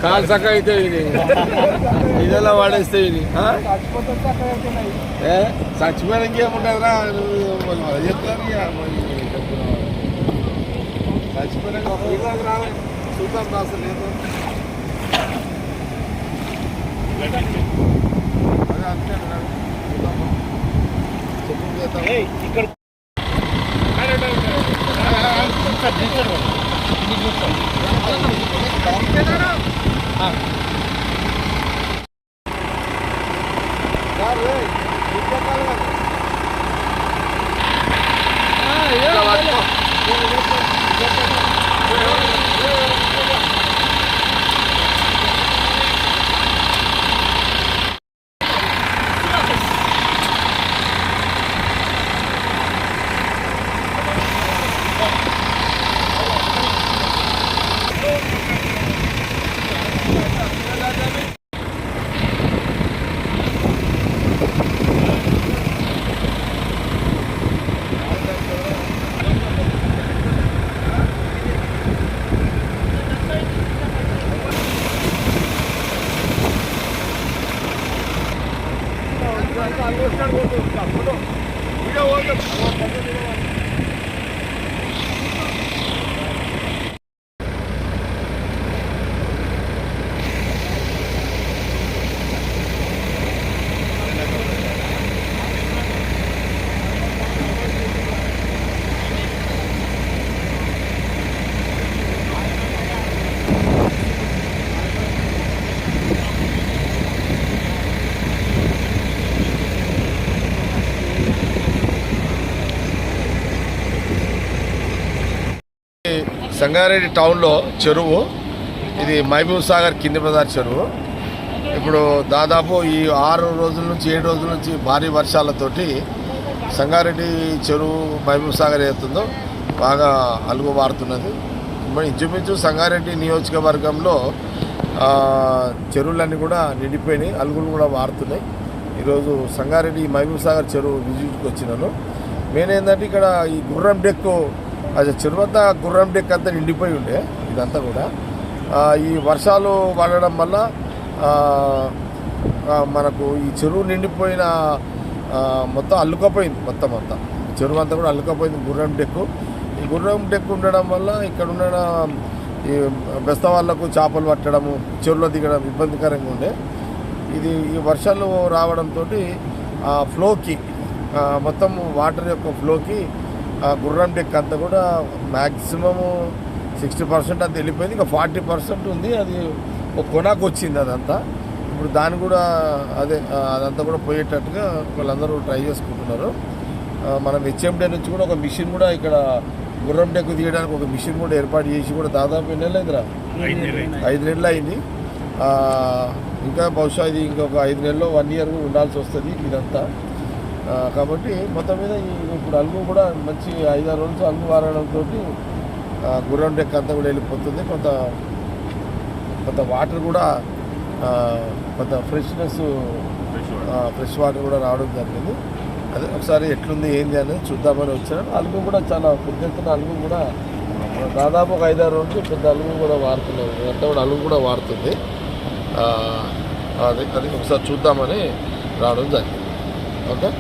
కాలు చక్క అయితే ఇది ఇదెలా వాడేస్తే ఇది చచ్చిపోయానికి ఏముంటుందిరా చెప్తాను చచ్చిపోయాక రావాలి చూద్దాం అసలు లేదు అదే అంతే ఇక్కడ సంగారెడ్డి టౌన్లో చెరువు ఇది మహబూబ్ సాగర్ కింది బజార్ చెరువు. ఇప్పుడు దాదాపు ఈ 6 రోజుల నుంచి 7 రోజుల నుంచి భారీ వర్షాలతోటి సంగారెడ్డి చెరువు మహబూబ్ సాగర్ ఏతుందో బాగా అలుగు మారుతున్నది. ఇంచుమించు సంగారెడ్డి నియోజకవర్గంలో చెరువులన్నీ కూడా నిండిపోయినాయి, అలుగులు కూడా మారుతున్నాయి. ఈరోజు సంగారెడ్డి మహబూబ్ సాగర్ చెరువు విజిట్కి వచ్చినాను. మెయిన్ ఏంటంటే ఇక్కడ ఈ గుర్రం డెక్కు అది చెరువు అంతా గుర్రం డెక్ అంతా నిండిపోయి ఉండే. ఇదంతా కూడా ఈ వర్షాలు పడడం వల్ల మనకు ఈ చెరువు నిండిపోయిన మొత్తం అల్లుకపోయింది. మొత్తం అంతా చెరువు అంతా కూడా అల్లుకపోయింది గుర్రం డెక్కు. ఈ గుర్రం డెక్కు ఉండడం వల్ల ఇక్కడ ఉన్న ఈ బెస్త వాళ్ళకు చేపలు పట్టడము, చెరువులో దిగడం ఇబ్బందికరంగా ఉండే. ఇది ఈ వర్షాలు రావడంతో ఫ్లోకి మొత్తం వాటర్ యొక్క ఫ్లోకి గుర్రం డెక్ అంతా కూడా మ్యాక్సిమము 60% అంతా వెళ్ళిపోయింది. ఇంకా 40% ఉంది, అది ఒక కొనాకు వచ్చింది అదంతా. ఇప్పుడు దాన్ని కూడా అదంతా కూడా పోయేటట్టుగా వాళ్ళందరూ ట్రై చేసుకుంటున్నారు. మనం హెచ్ఎండే నుంచి కూడా ఒక మిషన్ కూడా ఇక్కడ గుర్రం డెక్ తీయడానికి ఒక మిషన్ కూడా ఏర్పాటు చేసి కూడా దాదాపు ఎన్ని నెలలు అయిందిరా? 5 నెలలు అయింది. ఇంకా బహుశా ఇది ఇంకొక 5 నెలల్లో 1 ఇయర్ ఉండాల్సి వస్తుంది ఇదంతా. కాబట్టి మొత్తం మీద ఇప్పుడు అలుగు కూడా మంచి 5-6 రోజులు అలుగు వారడంతో గుర్రం డెక్ అంతా కూడా వెళ్ళిపోతుంది. కొంత వాటర్ కూడా కొంత ఫ్రెష్ వాటర్ కూడా రావడం జరిగింది. అదే ఒకసారి ఎట్లుంది ఏంది అనేది చూద్దామని వచ్చాను. అలుగు కూడా చాలా పెద్ద ఎత్తున అలుగు కూడా దాదాపు ఒక 5-6 రోజులు పెద్ద అలుగు కూడా వాడుతున్నారు. అంతా కూడా అలుగు కూడా వాడుతుంది. అది ఒకసారి చూద్దామని రావడం జరిగింది. ఓకే.